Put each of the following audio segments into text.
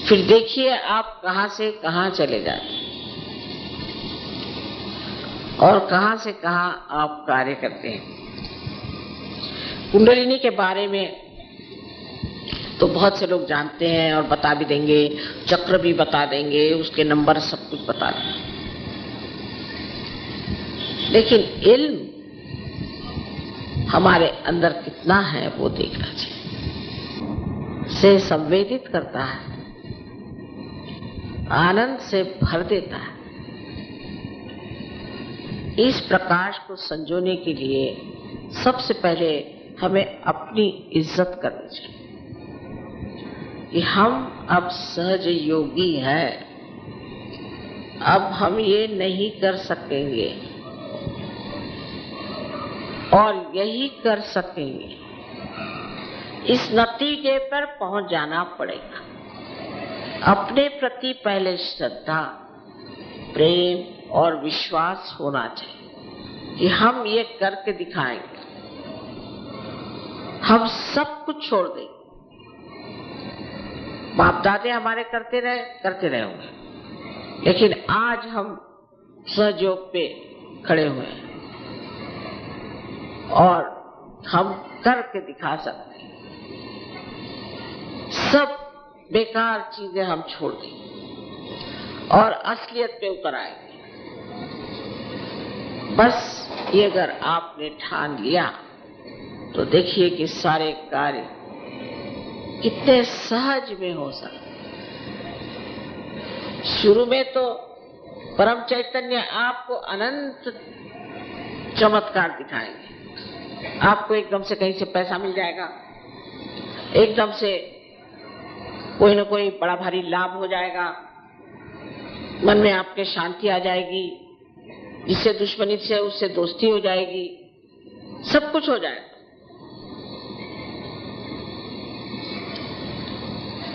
फिर देखिए आप कहां से कहां चले जाते और कहां से कहां आप कार्य करते हैं। कुंडलिनी के बारे में तो बहुत से लोग जानते हैं और बता भी देंगे, चक्र भी बता देंगे, उसके नंबर सब कुछ बता देंगे, लेकिन इल्म हमारे अंदर कितना है वो देखना चाहिए। से संवेदित करता है, आनंद से भर देता है। इस प्रकाश को संजोने के लिए सबसे पहले हमें अपनी इज्जत करनी चाहिए कि हम अब सहज योगी हैं, अब हम ये नहीं कर सकेंगे और यही कर सकेंगे। इस नतीजे पर पहुंच जाना पड़ेगा। अपने प्रति पहले श्रद्धा, प्रेम और विश्वास होना चाहिए कि हम ये करके दिखाएंगे। हम सब कुछ छोड़ देंगे। बाप दादे हमारे करते रहे होंगे, लेकिन आज हम सहयोग पे खड़े हुए हैं और हम करके दिखा सकते हैं। सब बेकार चीजें हम छोड़ देंगे और असलियत पे उतर आएंगे। बस ये अगर आपने ठान लिया तो देखिए कि सारे कार्य कितने सहज में हो सकते। शुरू में तो परम चैतन्य आपको अनंत चमत्कार दिखाएंगे। आपको एकदम से कहीं से पैसा मिल जाएगा, एकदम से कोई न कोई बड़ा भारी लाभ हो जाएगा, मन में आपके शांति आ जाएगी, जिससे दुश्मनी से उससे दोस्ती हो जाएगी, सब कुछ हो जाएगा।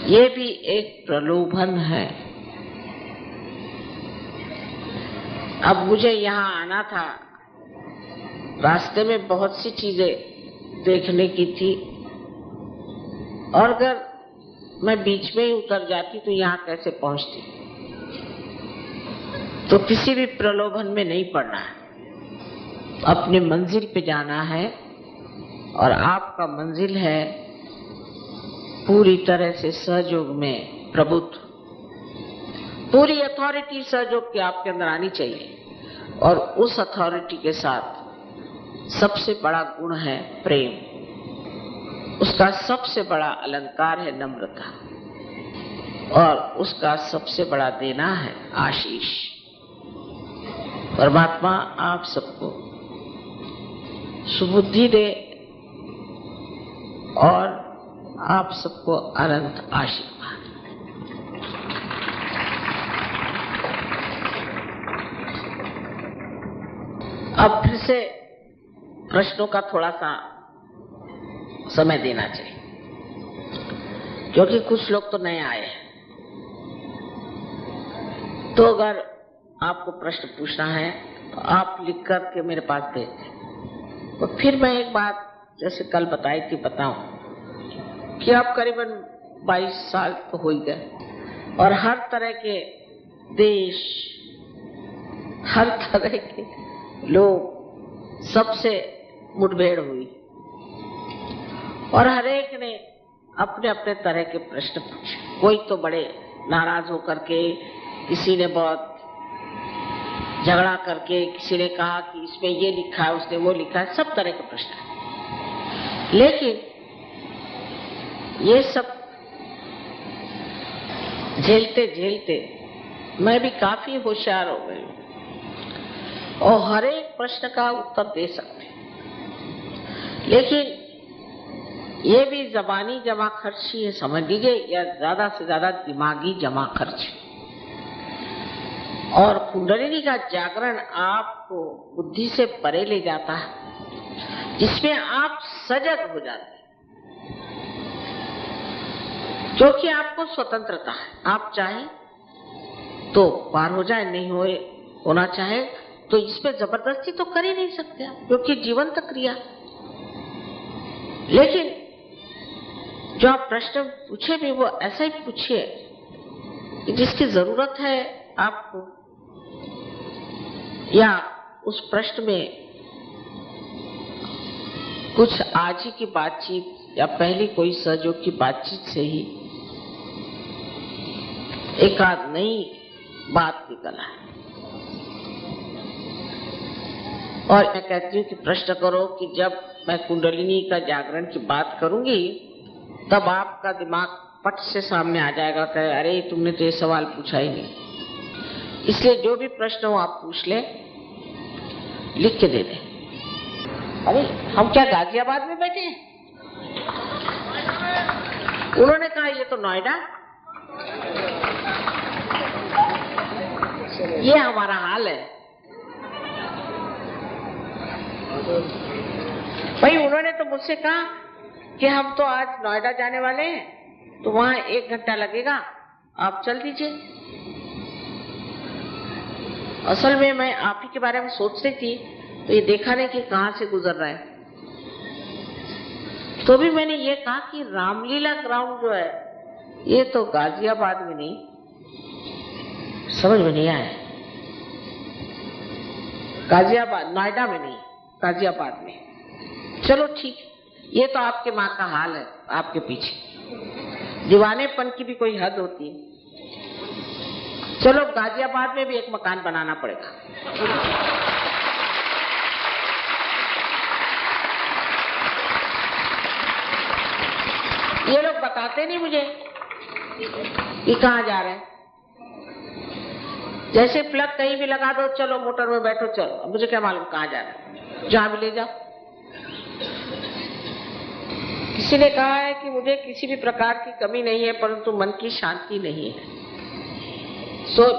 ये भी एक प्रलोभन है। अब मुझे यहाँ आना था, रास्ते में बहुत सी चीजें देखने की थी और अगर मैं बीच में ही उतर जाती तो यहाँ कैसे पहुंचती। तो किसी भी प्रलोभन में नहीं पड़ना है, अपनी मंजिल पे जाना है और आपका मंजिल है पूरी तरह से सहयोग में प्रभुत्व। पूरी अथॉरिटी सहयोग की आपके अंदर आनी चाहिए और उस अथॉरिटी के साथ सबसे बड़ा गुण है प्रेम। उसका सबसे बड़ा अलंकार है नम्रता और उसका सबसे बड़ा देना है आशीष। परमात्मा आप सबको सुबुद्धि दे और आप सबको अनंत आशीर्वाद। अब फिर से प्रश्नों का थोड़ा सा समय देना चाहिए, क्योंकि कुछ लोग तो नए आए हैं। तो अगर आपको प्रश्न पूछना है तो आप लिख कर के मेरे पास भेज दें। तो फिर मैं एक बात जैसे कल बताई थी बताऊं कि आप करीबन 22 साल तो हो ही गए और हर तरह के देश, हर तरह के लोग, सबसे मुठभेड़ हुई और हर एक ने अपने अपने तरह के प्रश्न पूछे। कोई तो बड़े नाराज होकर के, किसी ने बहुत झगड़ा करके, किसी ने कहा कि इसमें ये लिखा है, उसने वो लिखा है, सब तरह के प्रश्न है। लेकिन ये सब झेलते झेलते मैं भी काफी होशियार हो गई और हर एक प्रश्न का उत्तर दे सकते। लेकिन ये भी जबानी जमा खर्ची है, समझ लीजिए, या ज्यादा से ज्यादा दिमागी जमा खर्च। और कुंडलिनी का जागरण आपको बुद्धि से परे ले जाता है, जिसमें आप सजग हो जाते हैं, क्योंकि आपको स्वतंत्रता है। आप चाहे तो पार हो जाए, नहीं होना चाहे तो इसमें जबरदस्ती तो कर ही नहीं सकते आप, क्योंकि जीवंत क्रिया। लेकिन जो आप प्रश्न पूछे भी वो ऐसा ही पूछिए कि जिसकी जरूरत है आपको, या उस प्रश्न में कुछ आज ही की बातचीत या पहली कोई सहयोग की बातचीत से ही एक आध नई बात निकल आए। और मैं कहती हूँ कि प्रश्न करो कि जब मैं कुंडलिनी का जागरण की बात करूंगी तब आपका दिमाग पट से सामने आ जाएगा कि अरे तुमने तो ये सवाल पूछा ही नहीं। इसलिए जो भी प्रश्न हो आप पूछ ले, लिख के दे दें। अरे हम क्या गाजियाबाद में बैठे हैं? उन्होंने कहा ये तो नोएडा, ये हमारा हाल है भाई। उन्होंने तो मुझसे कहा कि हम तो आज नोएडा जाने वाले हैं, तो वहां 1 घंटा लगेगा, आप चल दीजिए। असल में मैं आप ही के बारे में सोच रही थी, तो ये देखा नहीं कि कहां से गुजर रहा है। तो भी मैंने ये कहा कि रामलीला ग्राउंड जो है ये तो गाजियाबाद में नहीं, समझ में नहीं आया। गाजियाबाद, नोएडा में नहीं, गाजियाबाद में। चलो ठीक, ये तो आपके माँ का हाल है, आपके पीछे दीवानेपन की भी कोई हद होती है। चलो गाजियाबाद में भी एक मकान बनाना पड़ेगा। ये लोग बताते नहीं मुझे कि कहाँ जा रहे हैं। जैसे प्लग कहीं भी लगा दो, चलो मोटर में बैठो, चलो। अब मुझे क्या मालूम कहाँ जा रहे हैं, जहां भी ले जाओ। किसी ने कहा है कि मुझे किसी भी प्रकार की कमी नहीं है, परंतु मन की शांति नहीं है।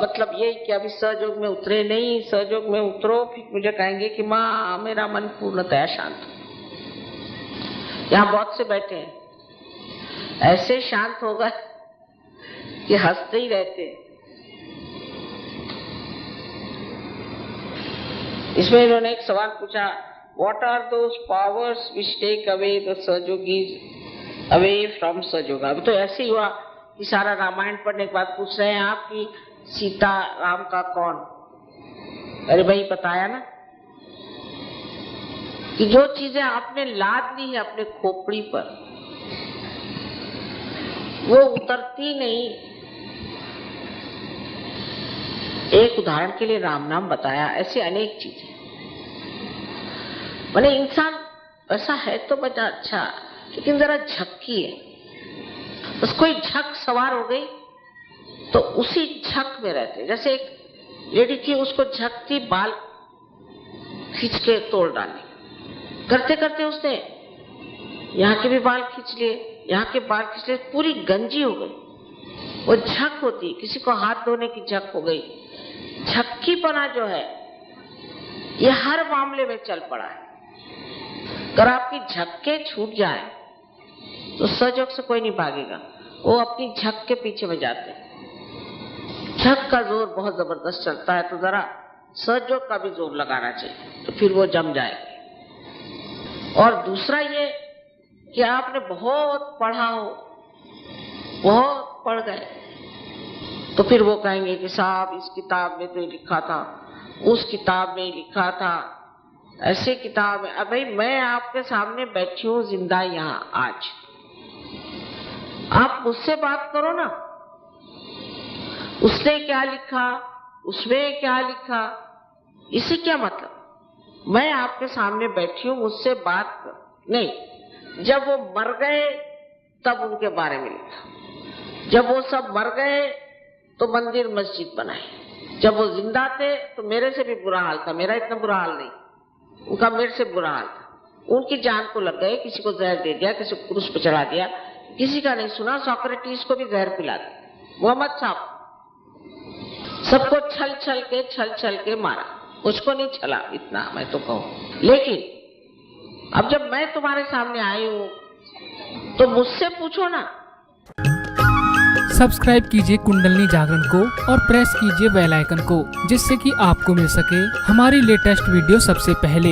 मतलब ये कि अभी सहयोग में उतरे नहीं, सहयोग में उतरो, फिर मुझे कहेंगे कि माँ मेरा मन पूर्णतया शांत हो। यहाँ बहुत से बैठे हैं, ऐसे शांत हो गए कि हंसते ही रहते। इसमें इन्होंने एक सवाल पूछा, What are those powers which take away the Sajogis away from Sajoga? अभी तो ऐसे ही हुआ कि सारा रामायण पढ़ने के बाद पूछ रहे हैं आप कि सीता राम का कौन? अरे भाई बताया ना कि जो चीजें आपने लाद ली है अपने खोपड़ी पर, वो उतरती नहीं। एक उदाहरण के लिए राम नाम बताया, ऐसे अनेक चीजें। मैंने इंसान ऐसा है तो बचा अच्छा, लेकिन जरा झक्की है। बस कोई झक सवार हो गई तो उसी झक में रहते। जैसे एक लेडी थी, उसको झक थी, बाल खींच के तोड़ डाले। करते करते उसने यहाँ के भी बाल खींच लिए, यहाँ के बाल खींच लिए, पूरी गंजी हो गई। वो झक होती, किसी को हाथ धोने की झक हो गई। झक्कीपना जो है ये हर मामले में चल पड़ा है। अगर आपकी झक्के छूट जाए तो सहयोग से कोई नहीं भागेगा, वो अपनी झक के पीछे में जाते हैं। झक का जोर बहुत जबरदस्त चलता है, तो जरा सहयोग का भी जोर लगाना चाहिए, तो फिर वो जम जाएगी। और दूसरा ये कि आपने बहुत पढ़ा हो, बहुत पढ़ गए, तो फिर वो कहेंगे कि साहब इस किताब में तो लिखा था, उस किताब में लिखा था, ऐसे किताब है। अब भाई मैं आपके सामने बैठी हूँ जिंदा यहाँ आज, आप मुझसे बात करो ना। उसने क्या लिखा, उसमें क्या लिखा, इसे क्या मतलब? मैं आपके सामने बैठी हूँ, मुझसे बात कर नहीं। जब वो मर गए तब उनके बारे में लिखा। जब वो सब मर गए तो मंदिर मस्जिद बनाए। जब वो जिंदा थे तो मेरे से भी बुरा हाल था। मेरा इतना बुरा हाल नहीं, उनका मेरे से बुरा हाल था। उनकी जान को लग गए, किसी को जहर दे दिया, किसी को क्रूस पे चढ़ा दिया, किसी का नहीं सुना। सोक्रेटिस को भी जहर पिला दिया। मोहम्मद साहब सबको छल छल के मारा, उसको नहीं छला, इतना मैं तो कहूँ। लेकिन अब जब मैं तुम्हारे सामने आई हूँ तो मुझसे पूछो ना। सब्सक्राइब कीजिए कुंडलिनी जागरण को और प्रेस कीजिए बेल आइकन को, जिससे कि आपको मिल सके हमारी लेटेस्ट वीडियो सबसे पहले।